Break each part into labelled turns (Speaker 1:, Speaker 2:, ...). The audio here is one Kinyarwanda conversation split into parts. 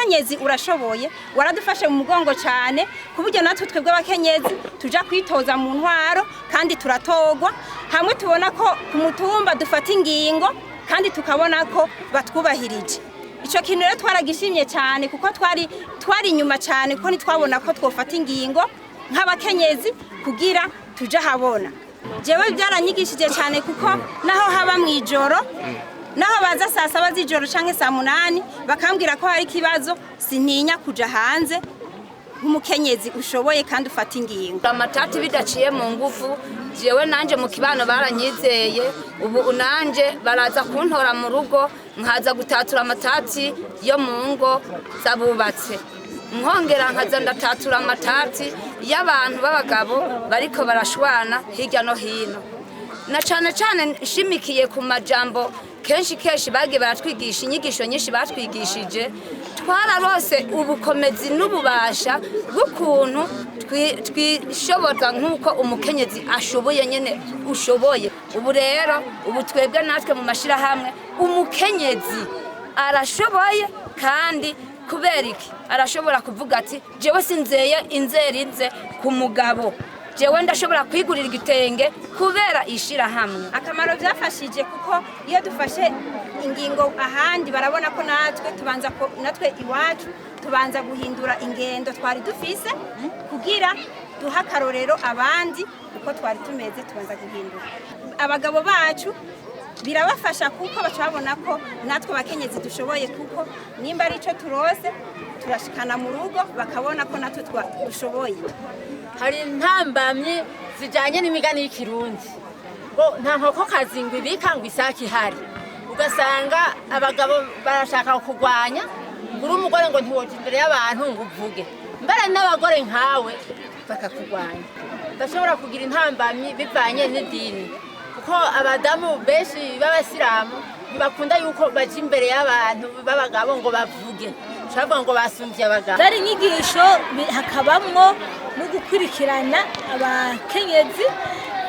Speaker 1: mukenyezi urashoboye waradufashe mu mugongo cyane kuburyo natwe twebwe abakenyezi tuja kwitoza mu ntwaro kandi turatogwa hamwe tubona ko ku mutumba dufata ingingo kandi tukabona ko batwubahirije ico kintu rero twaragishimye cyane kuko twari inyuma cyane kuko nitwabona ko twofata ingingo nk'abakenyezi kugira tuja habona jewe byaranyigishije cyane kuko naho haba mu ijoro naho baza saa 7 z'ijoro canke saa 8 bakambwira ko hari kibazo sintinya kuja hanze nk'umukenyezi ushoboye kandi ufata ingingo
Speaker 2: amatati bidaciye mu ngufu jewe nanje mu kibano baranyizeye ubu nanje baraza kuntora mu rugo nkaza gutatura amatati yo mu ngo zabubatse nkongera nkaza ndatatura amatati y'abantu b'abagabo bariko barashwana hirya no hino na cane cane shimikiye ku majambo kenshi bagiye baratwigisha inyigisho nyinshi batwigishije twararose ubukomezi n'ububasha bw'ukuntu twishoboza nk'uko umukenyezi ashoboye nyene ushoboye ubu rero ubu twebwe natwe mu mashirahamwe umukenyezi arashoboye kandi kubera iki arashobora kuvuga ati jewe sinzeye inzerinze ku mugabo jewe ndashobora kwigurira igitenge kubera ishira hamwe
Speaker 1: akamaro byafashije kuko iyo dufashe ingingo ahandi barabona ko natwe tubanza ko natwe iwacu tubanza guhindura ingendo twari dufise kugira duha karorero abandi uko twari tumeze tubanza guhindura abagabo bacu birabafasha kuko bacabona ko natwe bakenyezi dushoboye kuko nimba ari ico turose turashikana mu rugo bakabona ko natwe dushoboye
Speaker 3: hari ntambamye zijanye n'imigani y'ikirundi ngo nta nkoko kazingwa ibika ngo isaki ihari ugasanga abagabo barashaka kugwanya uri umugore ngo ntiwoje imbere y'abantu ngo uvuge mbere n'abagore nkawe bakakugwanya ndashobora kugira intambamye bivanye n'idini kuko abadamu benshi b'abasilamu ntibakunda yuko baje imbere y'abantu b'abagabo ngo bavuge shavuga ngo basumvye abagabo
Speaker 4: zari inyigisho hakabamwo no gukurikirana abakenyezi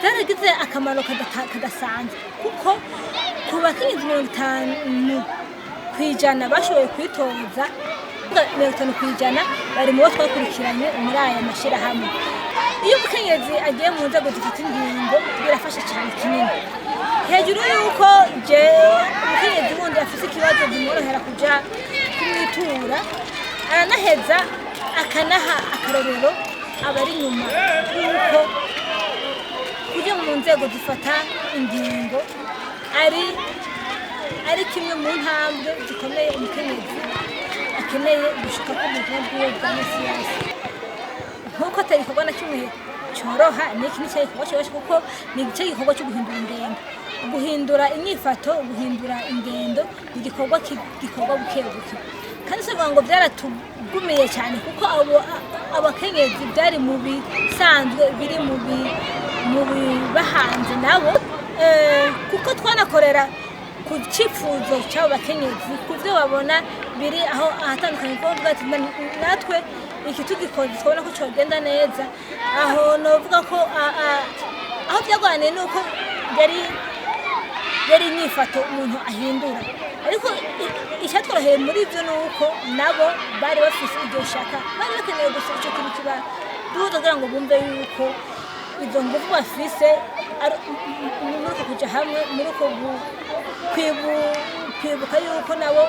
Speaker 4: zaragize akamaro kadasanzwe kuko ku bakenyezi 50% bashoboye kwitoza 50% bari mu bo twakurikiranye muri aya mashirahamwe iyo umukenyezi agiye mu nzego zifata ingingo birafasha cyane kinini hejuru yuko je umukenyezi wundi afise ikibazo bimworohera kuja kumwitura aranaheza akanaha akarorero abari nyuma yuko kujya mu nzego zifata ingingo ari kimwe mu ntambwe zikomeye umukenyezi akeneye gushika ku buzima bwiwe bwa misi yose nkuko atari igikorwa na kimwe cyoroha n'iki ni cyo cyoroshye kuko ni igice gikorwa cyo guhindura inyifato guhindura ingendo igikorwa buke kandi se ngo byaratugumiye cyane kuko abakenyezi byari mu bisanzwe biri mu bahanze nabo kuko twanakorera ku cyifuzo cy'abo bakenyezi ku byo babona biri aho ahatandukanye ko bwati natwe iki tugikoze twabona ko cyogenda neza aho novuga ko aho byagwane nuko yari inyifato umuntu ahindura ariko icyatworoheye muri ibyo nuko nabo bari bafise ibyo shaka bari bakeneye gusa icyo kintu kiba duhuza kugira ngo bumve yuko izo ngufu bafise muri uko kuja hamwe muri uko kwibuka yuko nabo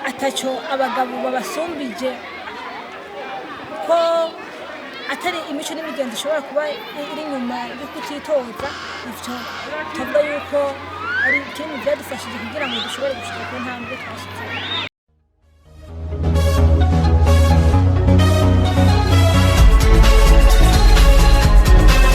Speaker 4: ataco abagabo babasumbije ko atari imico n'imigenzo ishobora kuba iri nyuma yo kutitoza ivyo tuvuga yuko ari ikintu byadufashije kugira ngo dushobore gushika ku ntambwe twashitse